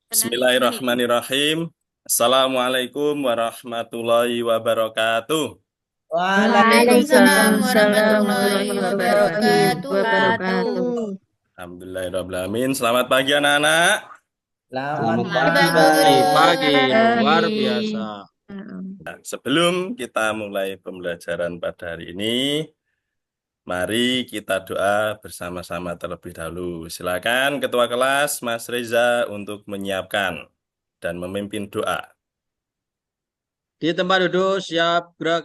Bismillahirrahmanirrahim. Assalamualaikum warahmatullahi wabarakatuh. Waalaikumsalam Waalaikumsalam warahmatullahi warahmatullahi wabarakatuh. wabarakatuh. Alhamdulillahirrahmanirrahim. Selamat pagi anak-anak. Selamat Selamat pagi, Selamat Pak. pagi, pagi. luar biasa. Sebelum kita mulai pembelajaran pada hari ini, mari kita doa bersama-sama terlebih dahulu. Silakan Ketua Kelas Mas Reza untuk menyiapkan dan memimpin doa. Di tempat duduk siap gerak,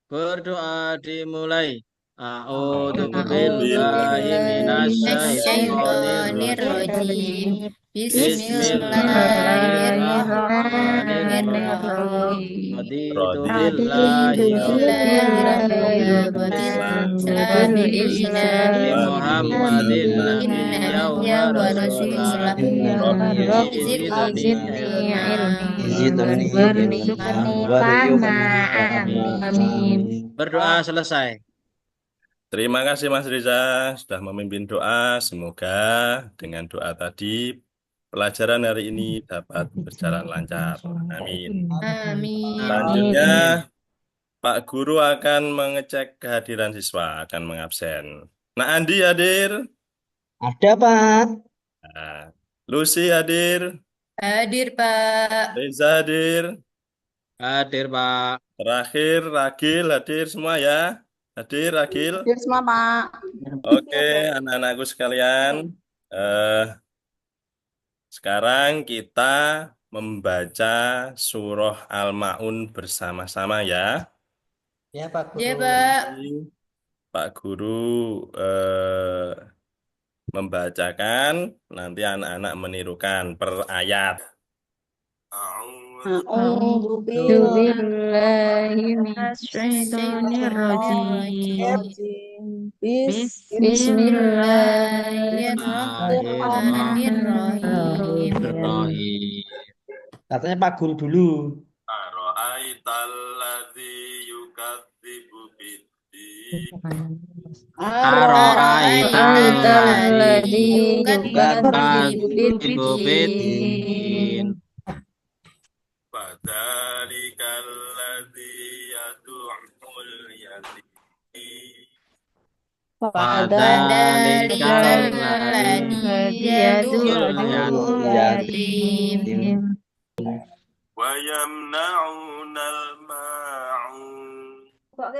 berdoa dimulai. A'udzu billahi minasyaitonir rajim. Bismillahirrahmanirrahim. Bismillahirrahmanirrahim. Bismillahirrahmanirrahim. Raditu Raditu billahi billahi Islam. rabbil Bi Islam Muhammadin nabiyya wa rasulah. Rabbi zidni Zidni ilmi ilma warzuqni warzuqni fahma. fahma. Amin. Berdoa selesai. Terima kasih Mas Riza sudah memimpin doa. Semoga dengan doa tadi pelajaran hari ini dapat berjalan lancar. Amin. Amin. Selanjutnya Pak Guru akan mengecek kehadiran siswa, akan mengabsen. Nah, Andi hadir. Ada, Pak. Nah, Lucy hadir. Hadir, Pak. Reza hadir. Hadir, Pak. Terakhir Ragil hadir semua ya. Hadir Ragil. Hadir semua, Pak. Oke, anak-anakku sekalian. Sekarang kita membaca surah Al-Ma'un bersama-sama ya. Ya, Pak Guru. Ya, Pak. Pak Guru membacakan, nanti anak-anak menirukan per ayat. A'udzu billahi minasyaitonir rajim. Bismillahirrahmanirrahim. Bismillahirrahmanirrahim. Katanya Pak Guru dulu. Ara'aitalladzi yukadzibu biddin. Ara'aitalladzi yukadzibu Yukadzibu biddin. Fadzalikal yad'ul yatim. Fadzalikal ladzi yad'ul yatim. Wa yamna'unal ma'un. Wa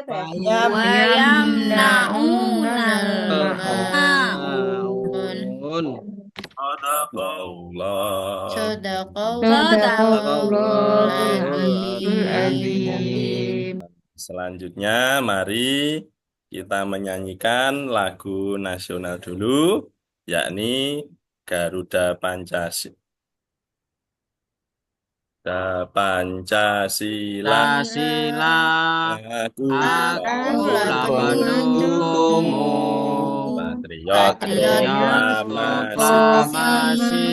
yamna'unal ma'un. Sadaqallah. Sadaqallahul azim. Selanjutnya, mari kita menyanyikan lagu nasional dulu, yakni Garuda Pancasila. Pancasila, Pancasila, aku akulah pendukungmu. patriot Proklamasi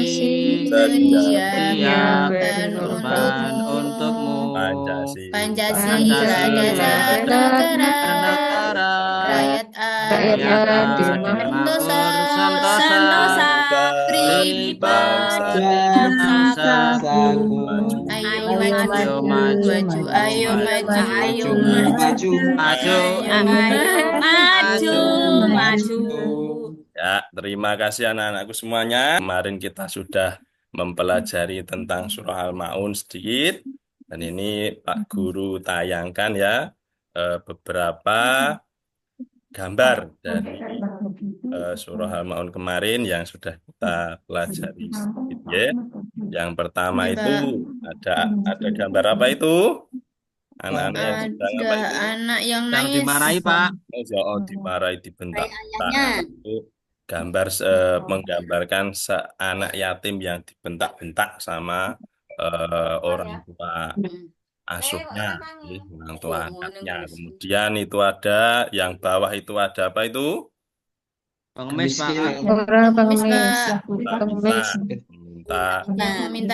setia berkorban untukmu. Pancasila Pancasila negara Rakyat adil makmur sentosa bangsaku. Ayo maju, maju. Ya, terima kasih anak-anakku semuanya. Kemarin kita sudah mempelajari tentang surah Al-Ma'un sedikit. Dan ini Pak Guru tayangkan ya beberapa gambar dari surah Al-Ma'un kemarin yang sudah kita pelajari sedikit ya. Yang pertama itu ada gambar apa itu? Anak-anak yang sedang apa itu? Anak yang Yang nangis. dimarahi, Pak. Oh, dimarahi, dibentak-bentak. Itu gambar menggambarkan anak yatim yang dibentak-bentak sama orang tua asuhnya, orang tua angkatnya. Kemudian itu ada yang bawah itu ada apa itu? Pengemis, Pak. Orang pengemis.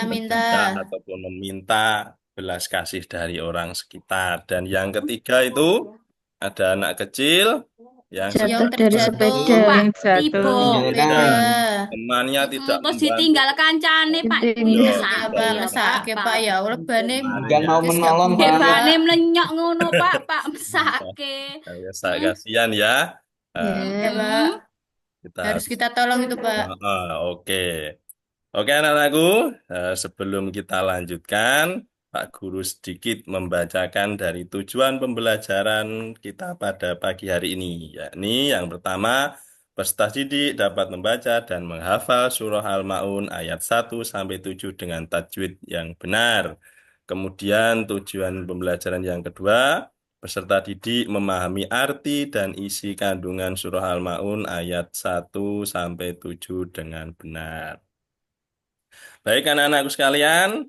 Minta ataupun meminta belas kasih dari orang sekitar. Dan yang ketiga itu ada anak kecil Yang Jatuh sedang dari jatuh, sepeda Pak yang jatuh. Tibo. Meninggalkan. temannya tidak Terus membantu. ditinggal kancane Pak kuwi Yo, Ya mesake Pak, ya mesake Pak. Pak ya Allah bane kemarin Gak ya. mau menolong Pak. Bane mlenyok ngono Pak mesake. Biasa kasihan ya. Ya Pak, Kita harus kita tolong itu Pak. Oke. Oke anak-anakku, sebelum kita lanjutkan, Pak Guru sedikit membacakan dari tujuan pembelajaran kita pada pagi hari ini. Yakni yang pertama, peserta didik dapat membaca dan menghafal surah Al-Maun ayat 1 sampai 7 dengan tajwid yang benar. Kemudian tujuan pembelajaran yang kedua, peserta didik memahami arti dan isi kandungan surah Al-Maun ayat 1 sampai 7 dengan benar. Baik anak-anakku sekalian,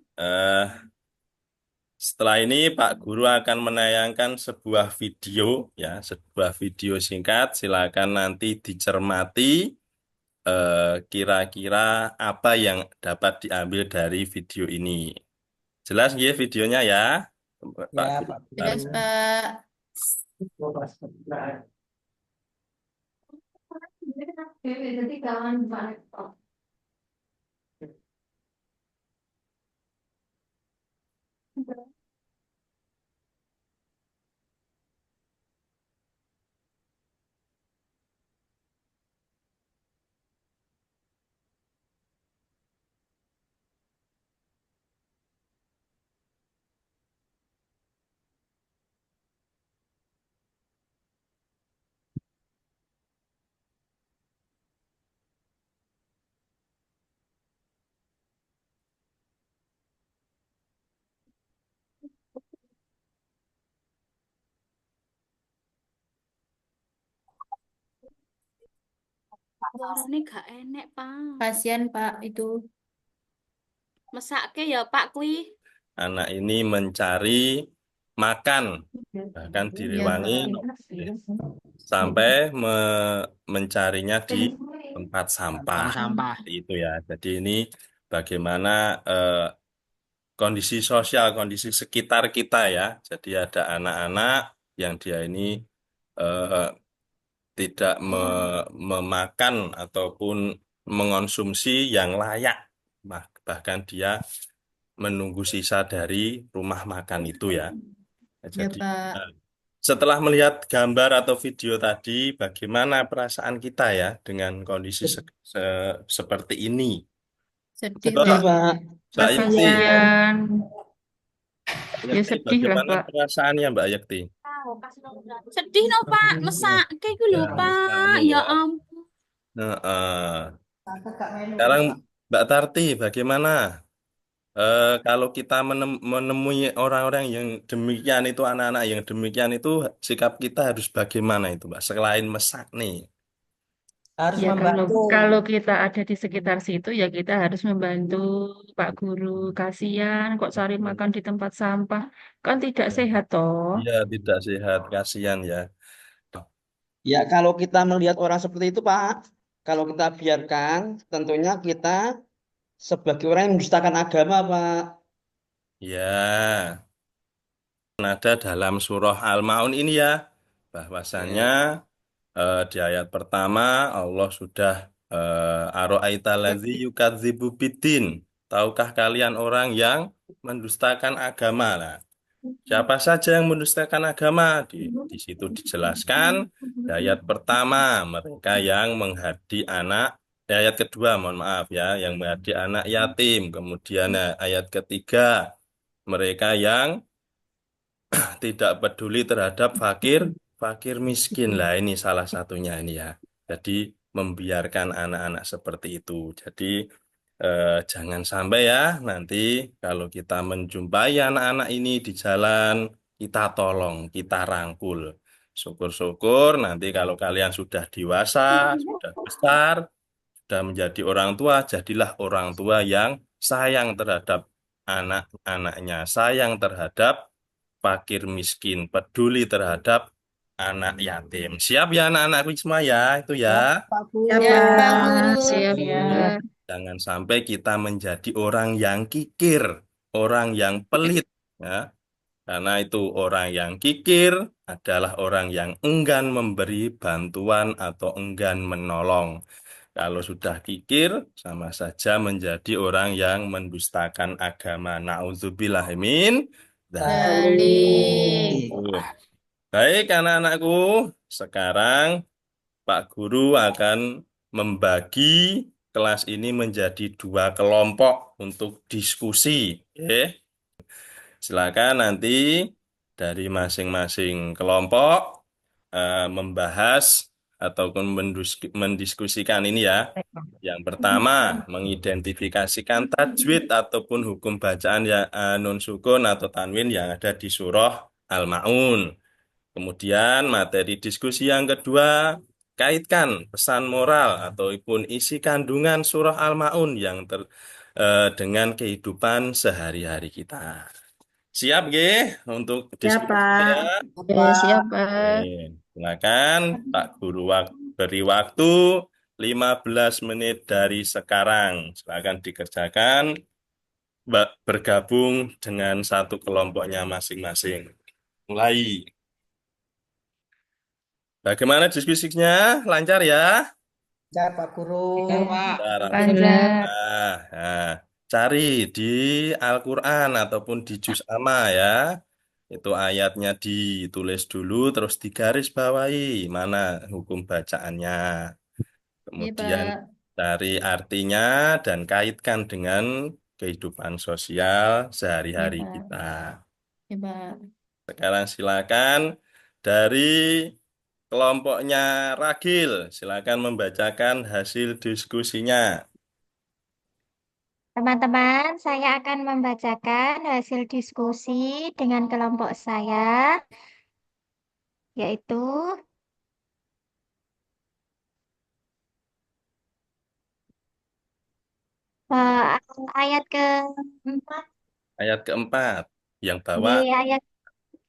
setelah ini Pak Guru akan menayangkan sebuah video, ya, sebuah video singkat. Silakan nanti dicermati kira-kira apa yang dapat diambil dari video ini. Jelas ya videonya ya, Pak Ya Guru. Pak. Jelas Pak. Suarane gak enek Pak. Kasihan Pak itu. Mesake ya Pak kuwi. Anak ini mencari makan, bahkan Ya direwangi Pak. sampai mencarinya di tempat sampah. Tong sampah. Itu ya. Jadi ini bagaimana kondisi sosial, kondisi sekitar kita ya. Jadi ada anak-anak yang dia ini eh, tidak memakan ataupun mengonsumsi yang layak. Bahkan dia menunggu sisa dari rumah makan itu ya. Ya Jadi Pak. setelah melihat gambar atau video tadi, bagaimana perasaan kita ya dengan kondisi seperti ini? Sedih Coba, Pak. Mbak Yakti, Kasihan. Ya Yakti, sedih lah bagaimana Pak. perasaannya Mbak Yakti? Sedih no Pak, mesake ku lho Ya, Pak. misalnya Ya ya. ampun. Nah, sekarang Mbak Tarti, bagaimana? Kalau kita menemui orang-orang yang demikian itu, anak-anak yang demikian itu, sikap kita harus bagaimana itu, Mbak? Selain mesak nih. Harus Ya membantu. kalau kita ada di sekitar situ ya kita harus membantu Pak Guru. Kasihan kok cari makan di tempat sampah. Kan tidak sehat toh. Iya, tidak sehat, kasihan ya. Ya kalau kita melihat orang seperti itu Pak, kalau kita biarkan, tentunya kita sebagai orang yang mendustakan agama Pak. Ya, ada dalam surah Al-Maun ini ya, bahwasannya di ayat pertama Allah sudah aro'aita ladzi yukadzibu biddin. Tahukah kalian orang yang mendustakan agama? Nah, siapa saja yang mendustakan agama? Di situ dijelaskan di ayat pertama mereka yang menghadi anak, ayat kedua mohon maaf ya, yang menghadi anak yatim. Kemudian ayat ketiga mereka yang tidak peduli terhadap fakir miskin lah, ini salah satunya ini ya. Jadi membiarkan anak-anak seperti itu. Jadi jangan sampai ya nanti kalau kita menjumpai anak-anak ini di jalan, kita tolong, kita rangkul. Syukur-syukur nanti kalau kalian sudah dewasa, sudah besar, sudah menjadi orang tua, jadilah orang tua yang sayang terhadap anak-anaknya, sayang terhadap fakir miskin, peduli terhadap anak yatim. Siap ya anak-anakku semua ya, itu ya. Ya Ya Pak Pak, Guru. siap Ya. Pak. Jangan sampai kita menjadi orang yang kikir, orang yang pelit, ya. Karena itu orang yang kikir adalah orang yang enggan memberi bantuan atau enggan menolong. Kalau sudah kikir, sama saja menjadi orang yang mendustakan agama. Nauzubillah min Dalik. dzalik. Baik, anak-anakku, sekarang Pak Guru akan membagi kelas ini menjadi 2 kelompok untuk diskusi. Oke? Silakan nanti dari masing-masing kelompok membahas ataupun mendiskusikan ini ya. Yang pertama, mengidentifikasikan tajwid ataupun hukum bacaan ya nun sukun atau tanwin yang ada di surah Al-Maun. Kemudian materi diskusi yang kedua, kaitkan pesan moral ataupun isi kandungan surah Al-Maun yang dengan kehidupan sehari-hari kita. Siap, G, untuk diskusi ya? Ya, siap, Pak. Oke, silakan Pak Guru beri waktu 15 menit dari sekarang. Silakan dikerjakan, bergabung dengan satu kelompoknya masing-masing. Mulai. Bagaimana diskusinya? Lancar ya? Ya, Pak Guru. Lancar. Lancar. Nah, cari di Al-Quran ataupun di juz amma ya. Itu ayatnya ditulis dulu, terus digaris bawahi mana hukum bacaannya. Iya, Kemudian Pak. cari artinya dan kaitkan dengan kehidupan sosial Iya, sehari-hari Pak. kita. Iya, Pak. Sekarang silakan dari kelompoknya Ragil, silakan membacakan hasil diskusinya. Teman-teman, saya akan membacakan hasil diskusi dengan kelompok saya, yaitu ayat keempat, Ayat keempat, yang bawah. ayat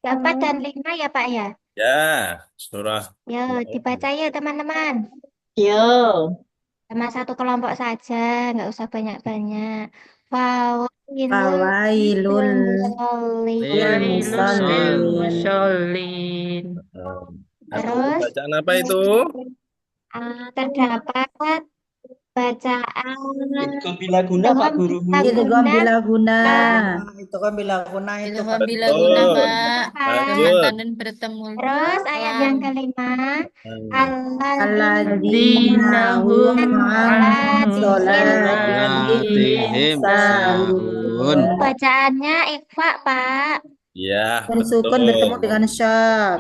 keempat dan lima ya Pak ya. Ya, surah. Yo, dibaca ya teman-teman. Yo. Sama satu kelompok saja, nggak usah banyak-banyak. Fawailul Fawailul lil Lil Wailul lil musallin. musholin. Atau Terus bacaan apa itu? terdapat bacaan Idgham bilaguna, Pak Guru. Idgham bilaguna. Itu kan bilaguna itu, Idgham Pak. bilaguna, Betul. Pak. Lanjut. Dengan tanun bertemu. Terus ayat yang kelima, Alladzina hum an Salatihim sahun. bacaannya ikhfa, Pak. Ya, Dan sukun bertemu dengan syad.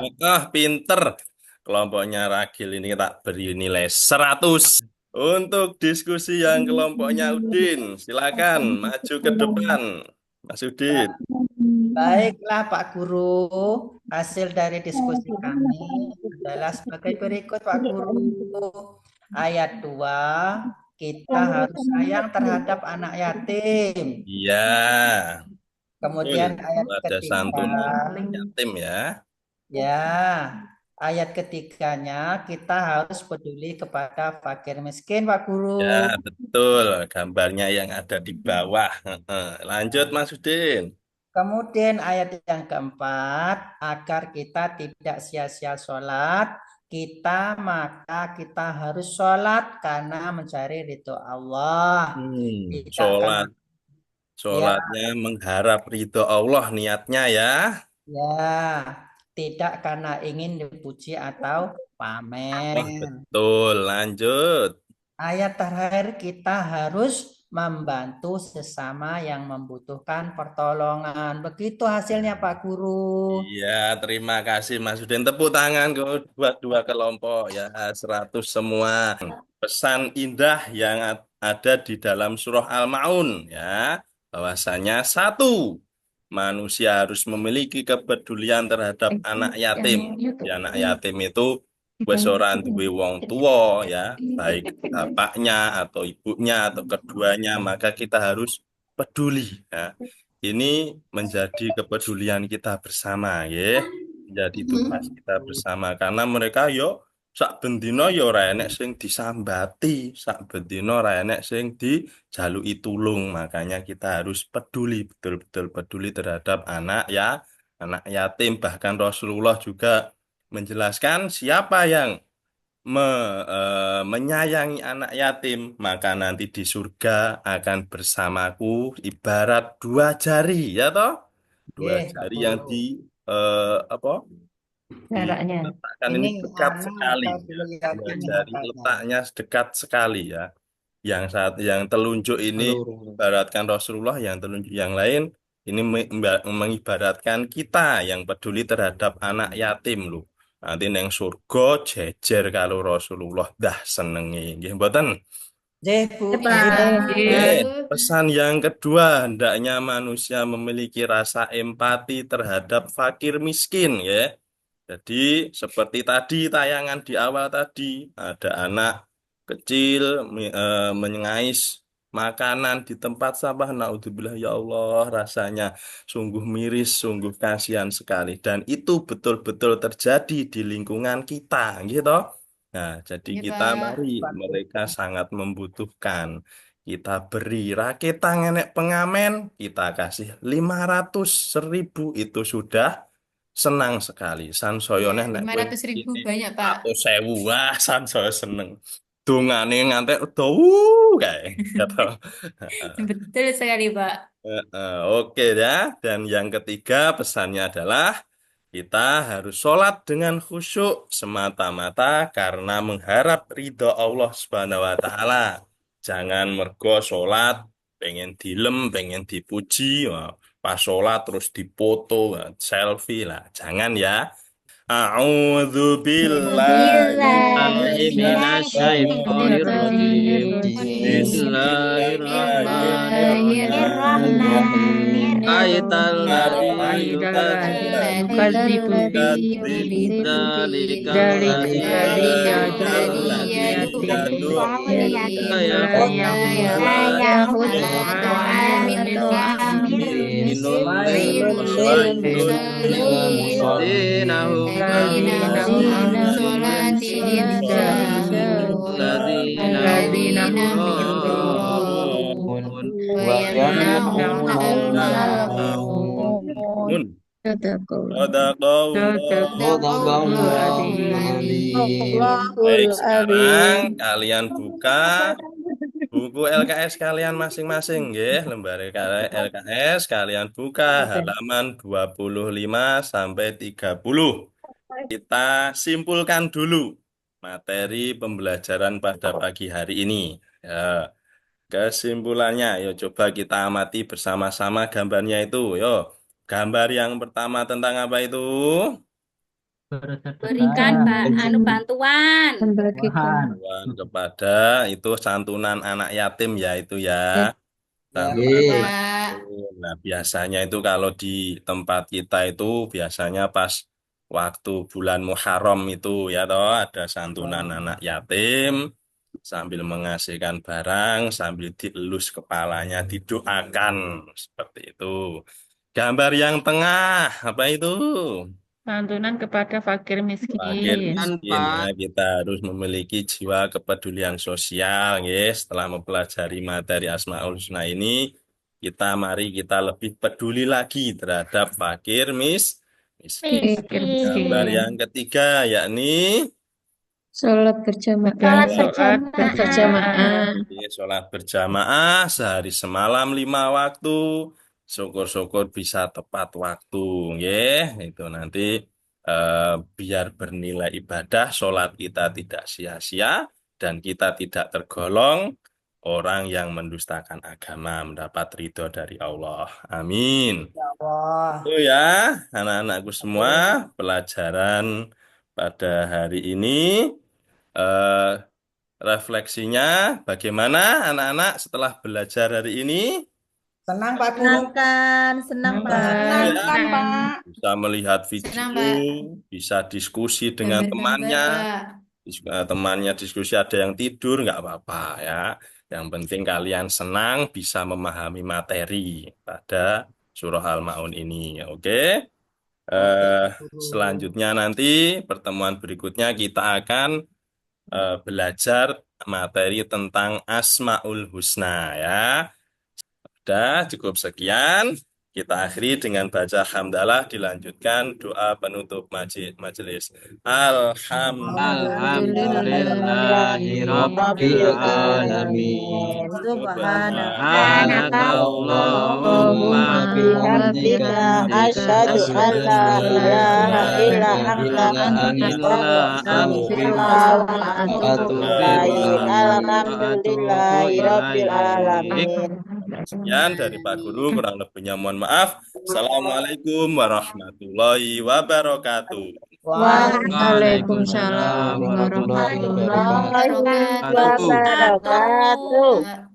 Pinter. Kelompoknya Ragil ini tak beri nilai 100. Untuk diskusi yang kelompoknya Udin, silakan maju ke depan. Mas Udin. Baiklah Pak Guru, hasil dari diskusi kami adalah sebagai berikut Pak Guru. Ayat 2, kita harus sayang terhadap anak yatim. Iya. Kemudian Betul. ayat Ada ketiga, santunan yatim ya. ya, ayat ketiganya kita harus peduli kepada fakir miskin Pak Guru. Ya, betul. Gambarnya yang ada di bawah. Lanjut Mas Udin. Kemudian ayat yang keempat, agar kita tidak sia-sia sholat, maka kita harus sholat karena mencari ridho Allah. Tidak Sholat. karena- Sholatnya mengharap ridho Allah niatnya ya. ya, tidak karena ingin dipuji atau pamer. Betul, lanjut. Ayat terakhir kita harus membantu sesama yang membutuhkan pertolongan. Begitu hasilnya Pak Guru. Iya, terima kasih Mas Udin. Tepuk tangan ke dua kelompok ya, 100 semua. Pesan indah yang ada di dalam surah Al-Maun ya, bahwasanya satu, manusia harus memiliki kepedulian terhadap anak yatim. Ya, anak yatim itu wis ora duwe wong tua ya, baik bapaknya atau ibunya atau keduanya, maka kita harus peduli ya. Ini menjadi kepedulian kita bersama ya. Menjadi tugas kita bersama karena mereka yo sak bendino yo ora enek sing disambati, sak bendino ora enek sing dijaluki tulung. Makanya kita harus peduli, betul-betul peduli terhadap anak ya anak yatim. Bahkan Rasulullah juga menjelaskan siapa yang menyayangi anak yatim, maka nanti di surga akan bersamaku ibarat dua jari, ya toh? Dua Nggih, Pak jari yang Guru. di apa? Jaraknya. Diletakkan ini Ini dekat anu sekali atau ya. dilihat Dua ini jari matanya. letaknya dekat sekali ya. Yang telunjuk ini ibaratkan Rasulullah, yang telunjuk yang lain ini mengibaratkan kita yang peduli terhadap anak yatim loh. Nanti neng surga jejer kalau Rasulullah dah senengi. Nggih mboten? Nggih, Bu. Iya, Nggih. Oke, Iya. pesan yang kedua, hendaknya manusia memiliki rasa empati terhadap fakir miskin, ya. Jadi, seperti tadi tayangan di awal tadi, ada anak kecil mengais makanan di tempat sampah. Naudzubillah, ya Allah, rasanya sungguh miris, sungguh kasihan sekali. Dan itu betul-betul terjadi di lingkungan kita, gitu. Nah, jadi Iya, kita Pak. mari, Pak mereka Guru. sangat membutuhkan. Kita beri raketa nenek pengamen, kita kasih 500 1.000 itu sudah senang sekali. Iya, Sansoyone nek kowe 500.000 ini banyak, Pak. 100.000, wah sansoyo seneng. Dungane ngantek udah kayak gitu. Betul sekali, Pak. Oke ya. Dan yang ketiga pesannya adalah kita harus sholat dengan khusyuk semata-mata karena mengharap ridho Allah Subhanahu wa Ta'ala. Jangan mergo sholat, pengen dilem, pengen dipuji, wah, pas sholat terus dipoto, wah, selfie lah. Jangan ya. A'udzu billahi Billahi Minasyaitonir rajim. Bismillahirrahmanirrahim. Aital ladzi Yukadzibu yukadzibidzalikal ladzi dari yad'u yatim la yahudu minum dinahum ladzina hum Nun. Sadaqallahu Baik, sekarang kalian buka buku LKS kalian masing-masing, nggih. Lembar LKS kalian buka halaman 25 sampai 30. Kita simpulkan dulu materi pembelajaran pada pagi hari ini. Ya, kesimpulannya, yuk coba kita amati bersama-sama gambarnya itu. Yo, gambar yang pertama tentang apa itu? Berikan bantuan. Bantuan kepada itu santunan anak yatim ya itu ya. Santunan Iya, anak Pak. yatim. Nah, biasanya itu kalau di tempat kita itu biasanya pas waktu bulan Muharram itu ya toh ada santunan anak yatim sambil mengasihkan barang sambil dielus kepalanya didoakan seperti itu. Gambar yang tengah apa itu? santunan kepada fakir Fakir miskin. miskin ya, kita harus memiliki jiwa kepedulian sosial ya. Setelah mempelajari materi Asmaul Husna ini, mari kita lebih peduli lagi terhadap fakir miskin. Fakir Gambar miskin. yang ketiga yakni Sholat Dan sholat sholat berjamaah. sholat berjamaah sehari semalam 5 waktu. Syukur-syukur bisa tepat waktu, ya. Itu nanti biar bernilai ibadah, sholat kita tidak sia-sia dan kita tidak tergolong orang yang mendustakan agama, mendapat ridho dari Allah. Amin. Ya Allah. Itu ya, anak-anakku semua, pelajaran pada hari ini. eh, Refleksinya bagaimana anak-anak setelah belajar hari ini? Senang Pak Guru. Senang, Senangkan, Pak. Pak. Bisa melihat Senang, video, Pak. bisa diskusi dengan Gambar-gambar, temannya. Pak. Temannya diskusi ada yang tidur, nggak apa-apa ya. Yang penting kalian senang bisa memahami materi pada surah Al-Maun ini. Oke? Eh, Selanjutnya nanti pertemuan berikutnya kita akan belajar materi tentang Asmaul Husna ya. Sudah cukup sekian. Kita akhiri dengan baca hamdalah, dilanjutkan doa penutup majelis. Alhamdulillah. Alhamdulillahirabbil alamin. Subhanakallahumma bihamdika asyhadu an la ilaha illa anta astaghfiruka wa atubu ilaik. Alhamdulillahirabbil alamin. Sekian dari Pak Guru, kurang lebihnya mohon maaf. Assalamualaikum warahmatullahi wabarakatuh. Waalaikumsalam warahmatullahi wabarakatuh. wabarakatuh. Wabarakatuh.